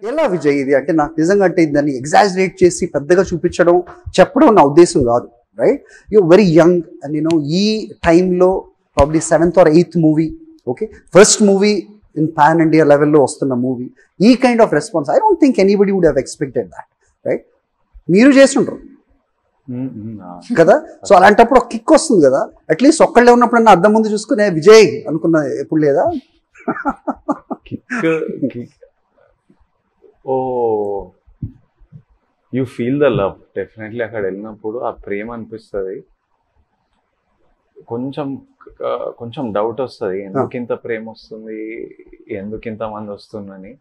ఎలా విజయ్ ఇది అంటే నాకు నిజంగా అంటే దాన్ని ఎగ్జాజరేట్ చేసి పెద్దగా చూపించడం చెప్పడం నా ఉద్దేశం కాదు, right? You very young and ఈ టైంలో probably 7th or 8th movie, okay, first movie in pan India లెవెల్లో వస్తున్న మూవీ, ఈ kind of response I don't think anybody would have expected that, right? మీరు చేస్తుంటారు కదా, సో అలాంటప్పుడు ఒక కిక్ వస్తుంది కదా, అట్లీస్ట్ ఒక్కళ్ళే ఉన్నప్పుడు అద్దం ముందు చూసుకుని విజయ్ అనుకున్న ఎప్పుడు లేదా? Oh you feel the love definitely. అక్కడ వెళ్ళినప్పుడు ఆ ప్రేమ అనిపిస్తుంది. కొంచెం డౌట్ వస్తుంది, ఎందుకు ఇంత ప్రేమ వస్తుంది, ఎందుకు ఇంత మంది వస్తుందని.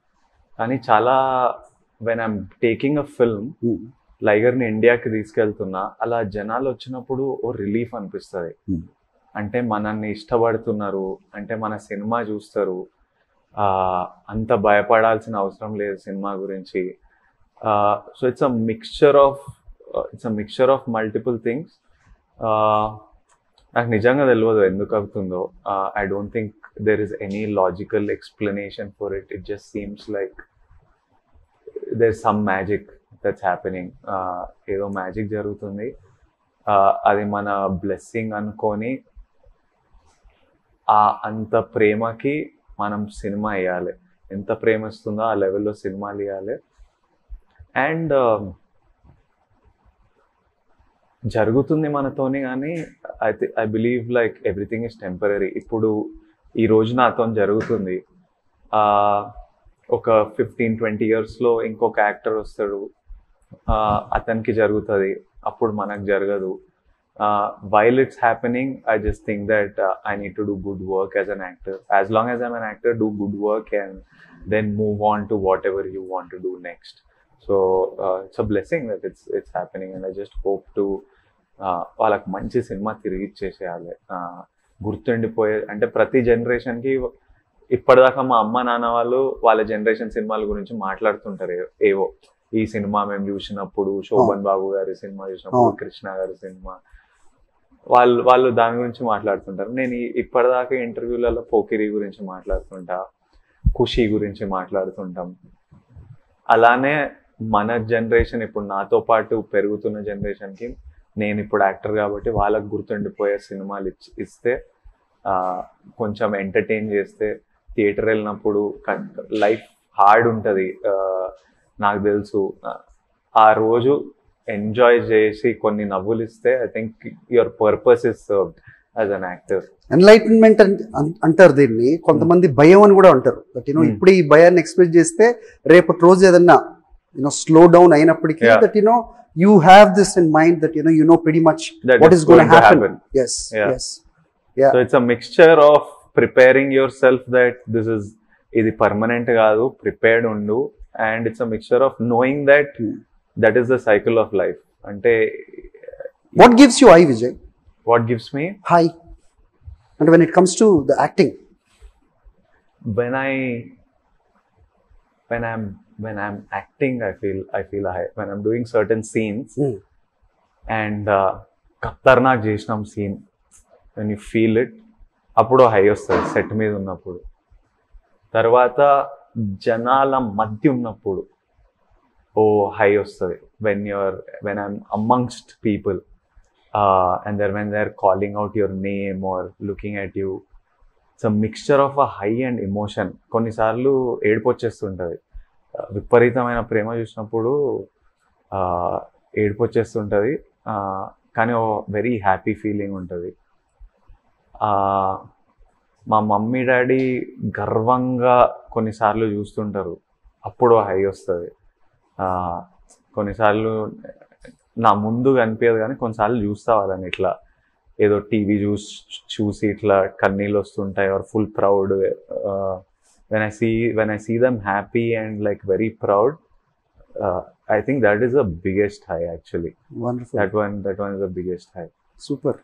కానీ చాలా when I'm taking a film, లైగర్ని ఇండియాకి తీసుకెళ్తున్నా, అలా జనాలు వచ్చినప్పుడు ఓ రిలీఫ్ అనిపిస్తుంది. అంటే మనల్ని ఇష్టపడుతున్నారు, అంటే మన సినిమా చూస్తారు, అంత భయపడాల్సిన అవసరం లేదు సినిమా గురించి. So it's a mixture of multiple things. నాకు నిజంగా తెలియదు ఎందుకు అవుతుందో. I don't think there is any logical explanation for it. It just seems like there is some magic that's happening. ఏదో మ్యాజిక్ జరుగుతుంది, అది మన బ్లెస్సింగ్ అనుకొని అంత ప్రేమకి మనం సినిమా వేయాలి. ఎంత ప్రేమ ఇస్తుందో ఆ లెవెల్లో సినిమాలు వేయాలి. అండ్ జరుగుతుంది మనతోని, కానీ I believe like everything is temporary. ఇప్పుడు ఈ రోజు నాతో జరుగుతుంది, ఒక 15-20 yearsలో ఇంకొక యాక్టర్ వస్తాడు, అతనికి జరుగుతుంది, అప్పుడు మనకు జరగదు. While it's happening, I just think that I need to do good work as an actor. As long as I'm an actor, do good work and then move on to whatever you want to do next. So it's a blessing that it's happening, and I just hope to వాళ్ళకి మంచి cinema తిరిగి ఇచ్చేసేయాలి. గుర్తుండిపోయే అంటే ప్రతి జనరేషన్కి ఇప్పటిదాకా మా అమ్మ నాన్న వాళ్ళు వాళ్ళ జనరేషన్ సినిమాల గురించి మాట్లాడుతుంటారు. ఏవో ఈ సినిమా మేము చూసినప్పుడు, శోభన్ బాబు గారి సినిమా చూసినప్పుడు, కృష్ణ గారి సినిమా, వాళ్ళు దాని గురించి మాట్లాడుతుంటారు. నేను ఇప్పటిదాకా ఇంటర్వ్యూలలో పోకిరి గురించి మాట్లాడుతుంటా, ఖుషి గురించి మాట్లాడుతుంటాం. అలానే మన జనరేషన్, ఇప్పుడు నాతో పాటు పెరుగుతున్న జనరేషన్కి, నేను ఇప్పుడు యాక్టర్ కాబట్టి వాళ్ళకు గుర్తుండిపోయే సినిమాలు ఇస్తే, కొంచెం ఎంటర్టైన్ చేస్తే, థియేటర్ వెళ్ళినప్పుడు లైఫ్ హార్డ్ ఉంటుంది నాకు తెలుసు, ఆ రోజు ఎంజాయ్ చేసి కొన్ని నవ్వులు ఇస్తే I think your purpose is served as an actor. Enlightenment అంటారు దీన్ని, కొంతమంది భయం అని కూడా అంటారు. దట్ ఇప్పుడు ఈ భయాన్ని ఎక్స్ప్రెస్ చేస్తే రేపటి రోజు ఏదన్నా స్లో డౌన్ అయినప్పటికీ that you have this in mind that you know pretty much what is going to happen. Yes. So it's a mixture of preparing yourself that this is idi permanent gaadu, prepared undu, and it's a mixture of knowing that that is the cycle of life. Ante what gives you high, Vijay? What gives me high? And when it comes to the acting, when I'm acting, I feel high. When I'm doing certain scenes and ఖతర్నాక్ చేసినాం scene, when you feel it, అప్పుడు high వస్తుంది set మీద ఉన్నప్పుడు. తర్వాత జనాల మధ్య ఉన్నప్పుడు ఓ హై వస్తుంది, when I'm amongst people and when they're calling out your name or looking at you. It's a mixture of a high and emotion. కొన్నిసార్లు ఏడుపు వచ్చేస్తుంటుంది, విపరీతమైన ప్రేమ చూసినప్పుడు ఏడుపు వచ్చేస్తుంటుంది, కానీ ఓ వెరీ హ్యాపీ ఫీలింగ్ ఉంటుంది. మా మమ్మీ డాడీ గర్వంగా కొన్నిసార్లు చూస్తుంటారు, అప్పుడు హై వస్తుంది. కొన్నిసార్లు నా ముందు కనిపించదు, కానీ కొన్నిసార్లు చూస్తా వాళ్ళని ఇట్లా ఏదో టీవీ చూసి ఇట్లా కన్నీళ్ళు వస్తుంటాయి, are full proud. when I see them happy and like very proud, I think that is the biggest high actually. Wonderful. That one is the biggest high. Super.